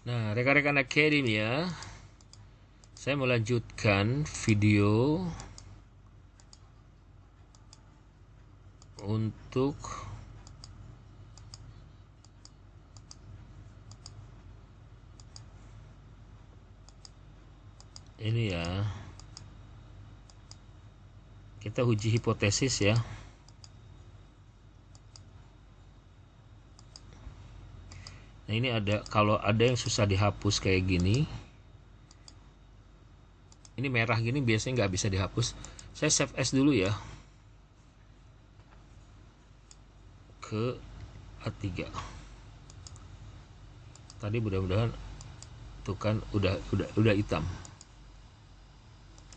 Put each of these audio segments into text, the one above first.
Nah, rekan-rekan akademia, saya melanjutkan video untuk ini ya. Kita uji hipotesis ya. Nah, ini ada, kalau ada yang susah dihapus kayak gini, ini merah gini biasanya nggak bisa dihapus. Saya save as dulu ya ke A3. Tadi mudah-mudahan tuh kan udah hitam.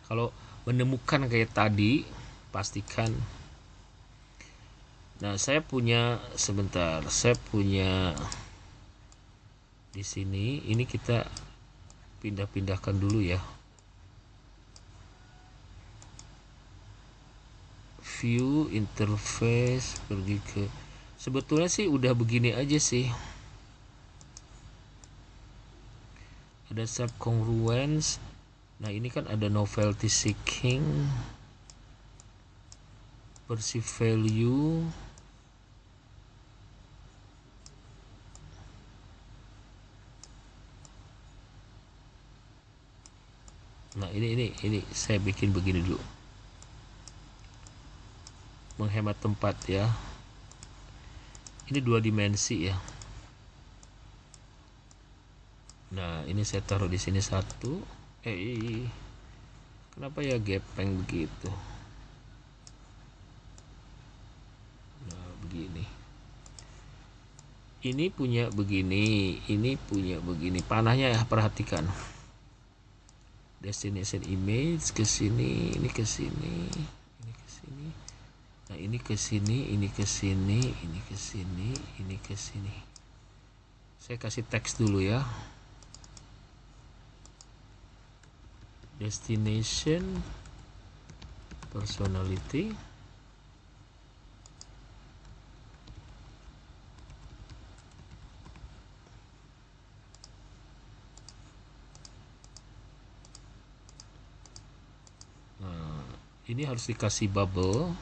Kalau menemukan kayak tadi, pastikan. Nah, saya punya di sini. Ini kita pindah-pindahkan dulu ya. View interface, pergi ke, sebetulnya sih udah begini aja sih. Ada sub congruence. Nah, ini kan ada novelty seeking, perceive value. Nah, ini saya bikin begini dulu. Menghemat tempat ya. Ini 2 dimensi ya. Nah, ini saya taruh di sini 1. Kenapa ya gepeng begitu? Nah, begini. Ini punya begini, ini punya begini. Panahnya ya, perhatikan. Destination image ke sini, ini ke sini, ini ke sini. Nah, ini ke sini, ini ke sini, ini ke sini, ini ke sini. Saya kasih teks dulu ya. Destination personality. Nah, ini harus dikasih bubble.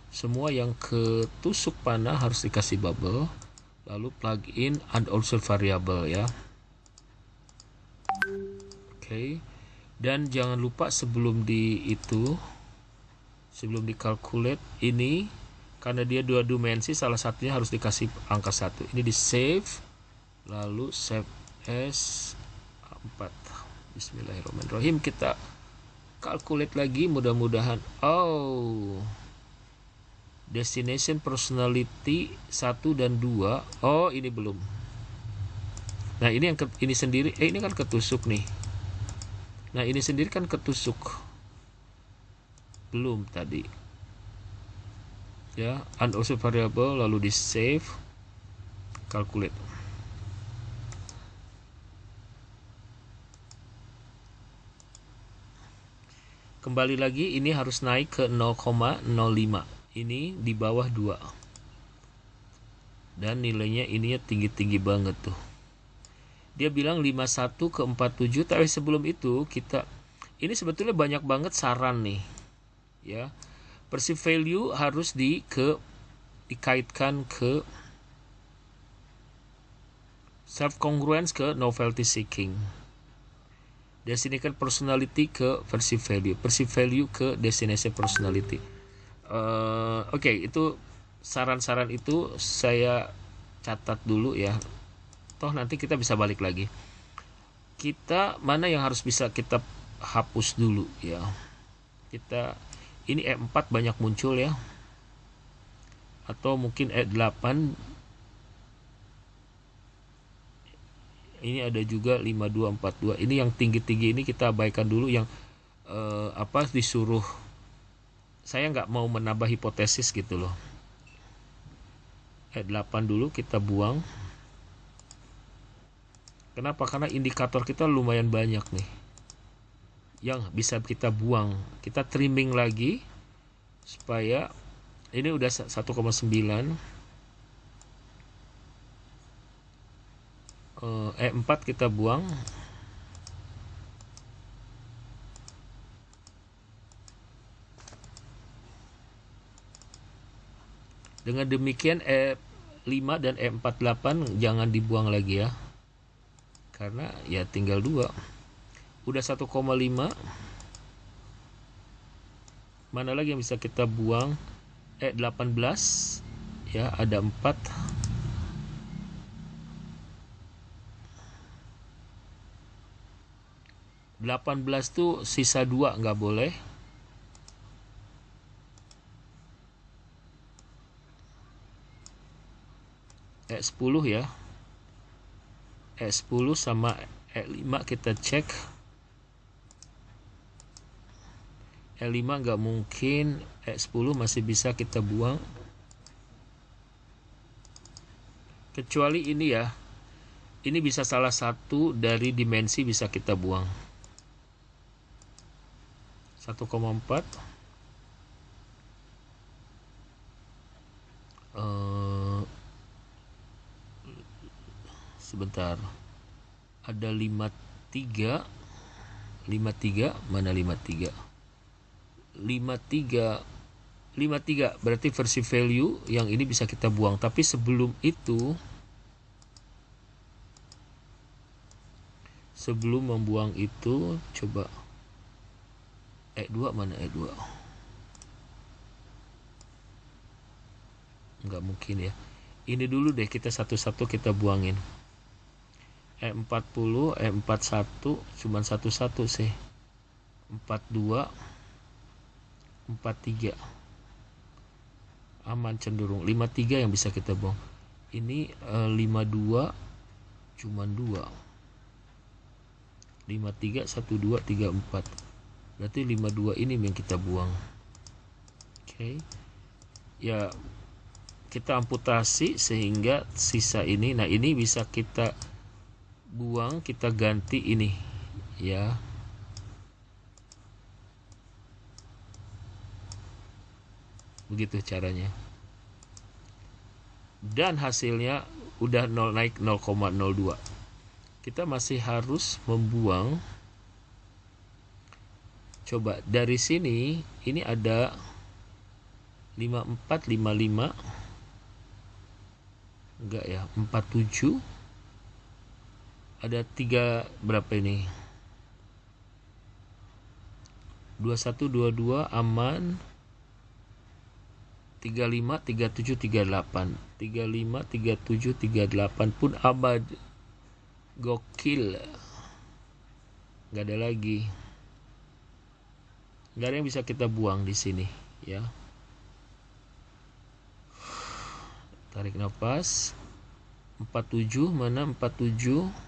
Semua yang ketusuk panah harus dikasih bubble. Lalu plugin and also variable ya. Oke. Dan jangan lupa sebelum di calculate ini, karena dia 2 dimensi, salah satunya harus dikasih angka 1. Ini di save, lalu save as 4. Bismillahirrahmanirrahim. Kita calculate lagi, mudah-mudahan. Destination personality 1 dan 2. Oh, ini belum. Nah, ini yang ini sendiri, ini kan ketusuk nih. Nah, ini sendiri kan ketusuk. Belum tadi. Ya, and also variable, lalu di save, calculate. Kembali lagi, ini harus naik ke 0,05. Ini di bawah 2. Dan nilainya ininya tinggi-tinggi banget tuh. Dia bilang 51 ke 47, tapi sebelum itu ini sebetulnya banyak banget saran nih. Ya. Perceive value harus dikaitkan ke self congruence ke novelty seeking. Destination personality ke perceive value ke destination personality. Oke, itu saran-saran itu saya catat dulu ya. Toh nanti kita bisa balik lagi. Mana yang harus bisa kita hapus dulu ya. Ini E4 banyak muncul ya. Atau mungkin E8. Ini ada juga 5242. Ini yang tinggi-tinggi ini kita abaikan dulu, yang disuruh. Saya nggak mau menambah hipotesis gitu loh. E8 dulu kita buang. Kenapa? Karena indikator kita lumayan banyak nih yang bisa kita buang. Kita trimming lagi supaya ini udah 1,9. E4 kita buang. Dengan demikian E5 dan E48 jangan dibuang lagi ya, karena ya tinggal 2. Udah 1,5. Mana lagi yang bisa kita buang? E18 ya, ada 4. E18 tuh sisa 2, nggak boleh. E10 ya, E10 sama E5 kita cek. E5 nggak mungkin, E10 masih bisa kita buang. Kecuali ini ya, ini bisa salah satu dari dimensi bisa kita buang. 1,4. Sebentar, ada 53. Mana 53? 53 berarti versi value yang ini bisa kita buang. Tapi sebelum itu, sebelum membuang itu, coba E2 mana E2? Nggak mungkin ya. Ini dulu deh, kita satu-satu kita buangin. E40, E41 cuman satu-satu sih. 42, 43 aman cenderung. 53 yang bisa kita buang. Ini 52 cuman 2. 53 1 2 3 4. Berarti 52 ini yang kita buang. Oke. Ya, kita amputasi sehingga sisa ini. Nah, ini bisa kita buang, kita ganti ini ya. Begitu caranya. Dan hasilnya udah 0, naik 0,02. Kita masih harus membuang. Coba dari sini, ini ada 54, 55. Enggak ya, 47. Ada 3 berapa ini? 21, 22 aman. 35, 37, 38. 35, 37, 38 pun aman. Gokil. Nggak ada lagi. Nggak ada yang bisa kita buang di sini ya. Tarik nafas. 47 mana 47?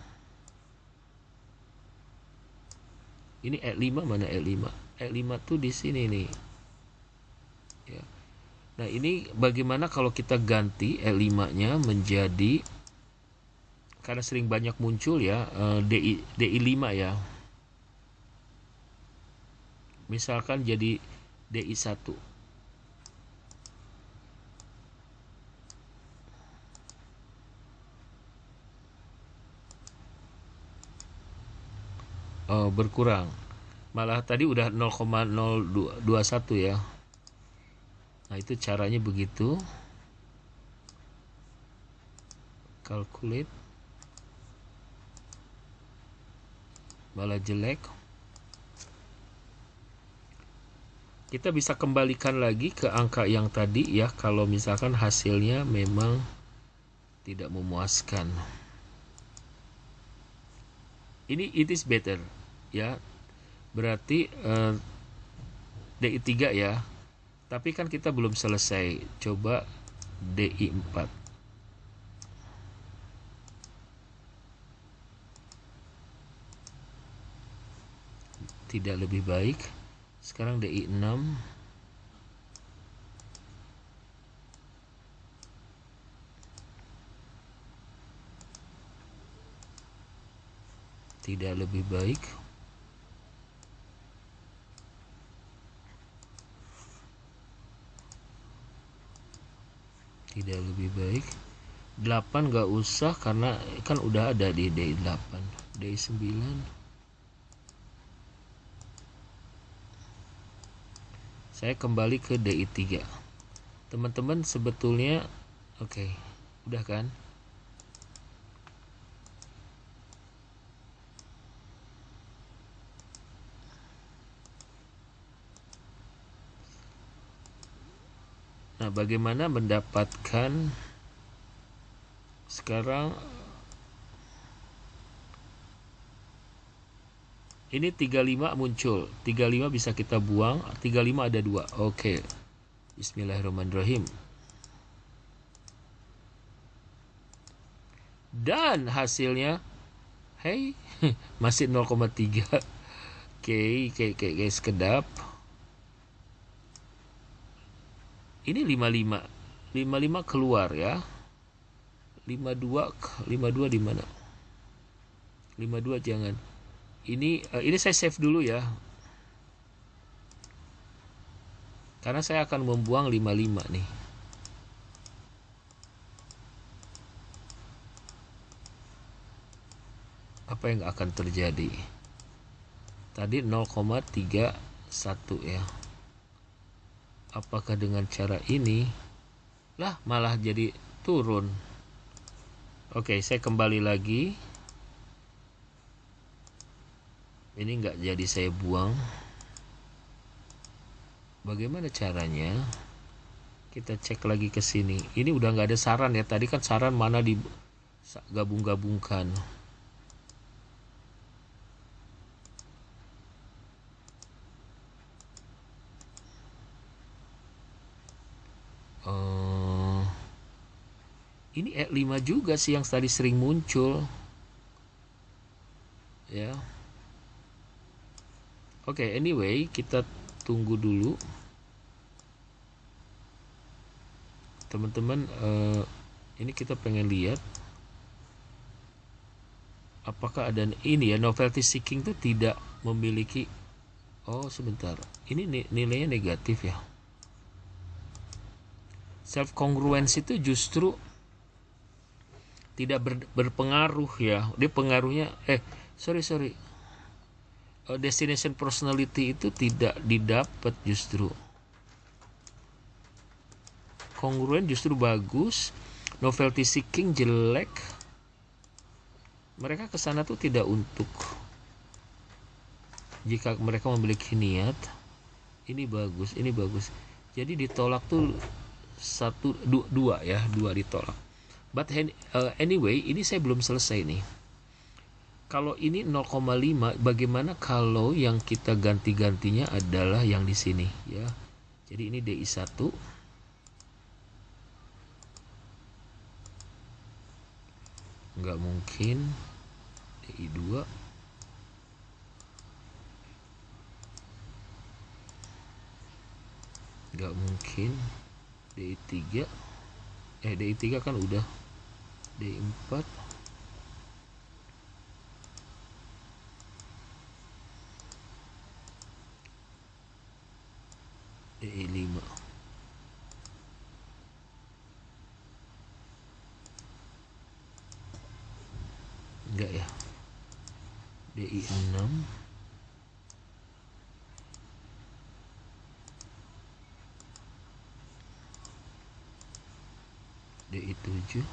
Ini E5 mana E5? E5 tuh di sini nih. Ya. Nah, ini bagaimana kalau kita ganti E5-nya menjadi, karena sering banyak muncul ya, DI5 ya. Misalkan jadi DI1. Berkurang. Malah tadi udah 0,021 ya. Nah, itu caranya begitu. Calculate. Malah jelek. Kita bisa kembalikan lagi ke angka yang tadi ya, kalau misalkan hasilnya memang tidak memuaskan. Ini it is better ya. Berarti DI3 ya. Tapi kan kita belum selesai. Coba DI4. Tidak lebih baik. Sekarang DI6. Tidak lebih baik. Tidak lebih baik. 8 nggak usah karena kan udah ada di DI8. DI9 saya kembali ke DI3. Teman-teman sebetulnya oke, udah kan? Nah, bagaimana mendapatkan sekarang ini 35 muncul. 35 bisa kita buang, 35 ada 2. Oke. Bismillahirrahmanirrahim. Dan hasilnya hey, masih 0,3. Oke, sekedap. Ini 55. 55 keluar ya. 52 di mana? 52 jangan. Ini saya save dulu ya. Karena saya akan membuang 55 nih. Apa yang akan terjadi? Tadi 0,31 ya. Apakah dengan cara ini lah malah jadi turun? Oke, saya kembali lagi. Ini nggak jadi saya buang. Bagaimana caranya? Kita cek lagi ke sini. Ini udah nggak ada saran ya. Tadi kan saran mana digabung-gabungkan. Ini E5 juga sih yang tadi sering muncul. Ya. Oke, anyway, kita tunggu dulu. Teman-teman, ini kita pengen lihat apakah ada ini ya, novelty seeking itu tidak memiliki. Oh, sebentar. Ini nilainya negatif ya. Self congruence itu justru tidak berpengaruh ya. Dia pengaruhnya sorry. Destination personality itu tidak didapat justru. Kongruen justru bagus, novelty seeking jelek. Mereka kesana tuh tidak untuk. Jika mereka memiliki niat, ini bagus. Jadi ditolak tuh 2 ya, 2 ditolak. But anyway, ini saya belum selesai nih. Kalau ini 0,5, bagaimana kalau yang kita ganti-gantinya adalah yang di sini ya. Jadi ini DI1. Nggak mungkin. DI2. Nggak mungkin. DI3. DI3 kan udah. DI4. DI5. Enggak ya. DI6. DI7.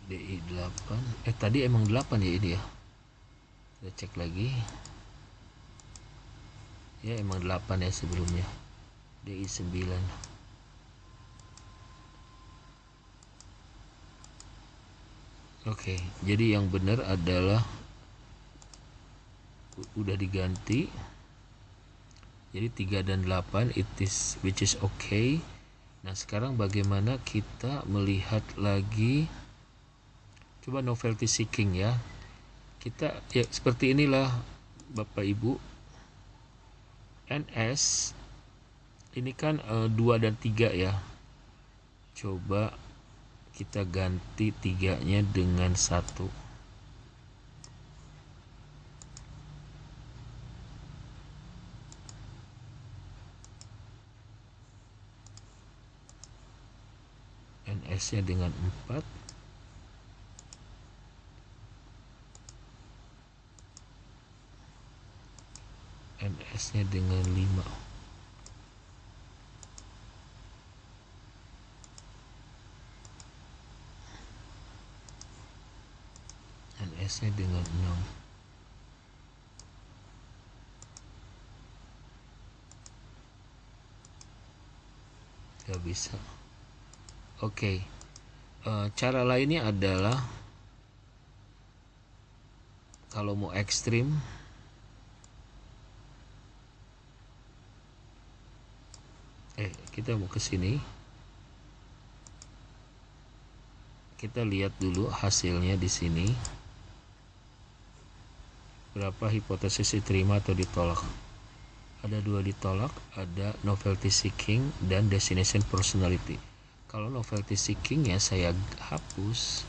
DI8. Tadi emang 8 ya ini ya. Kita cek lagi. Ya emang 8 ya sebelumnya. DI9. Oke, jadi yang benar adalah udah diganti. Jadi 3 dan 8 which is okay. Nah, sekarang bagaimana kita melihat lagi, coba novelty seeking ya. Kita ya seperti inilah Bapak Ibu. NS ini kan 2 dan 3 ya. Coba kita ganti 3-nya dengan 1. NS nya dengan 4, NS nya dengan 5, NS nya dengan 6, gak bisa. Oke. Cara lainnya adalah kalau mau ekstrim, kita mau ke sini, kita lihat dulu hasilnya di sini, berapa hipotesis diterima atau ditolak. Ada 2 ditolak, ada novelty seeking dan destination personality. Kalau novelty seeking ya saya hapus.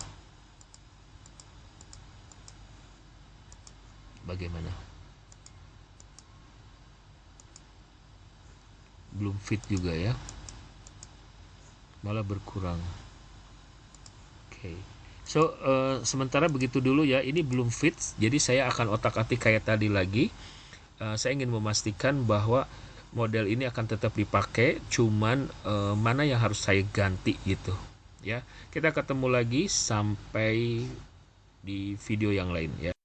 Bagaimana? Belum fit juga ya, malah berkurang. Oke. So sementara begitu dulu ya, ini belum fit, jadi saya akan otak-atik kayak tadi lagi. Saya ingin memastikan bahwa model ini akan tetap dipakai, cuman mana yang harus saya ganti gitu ya. Kita ketemu lagi sampai di video yang lain ya.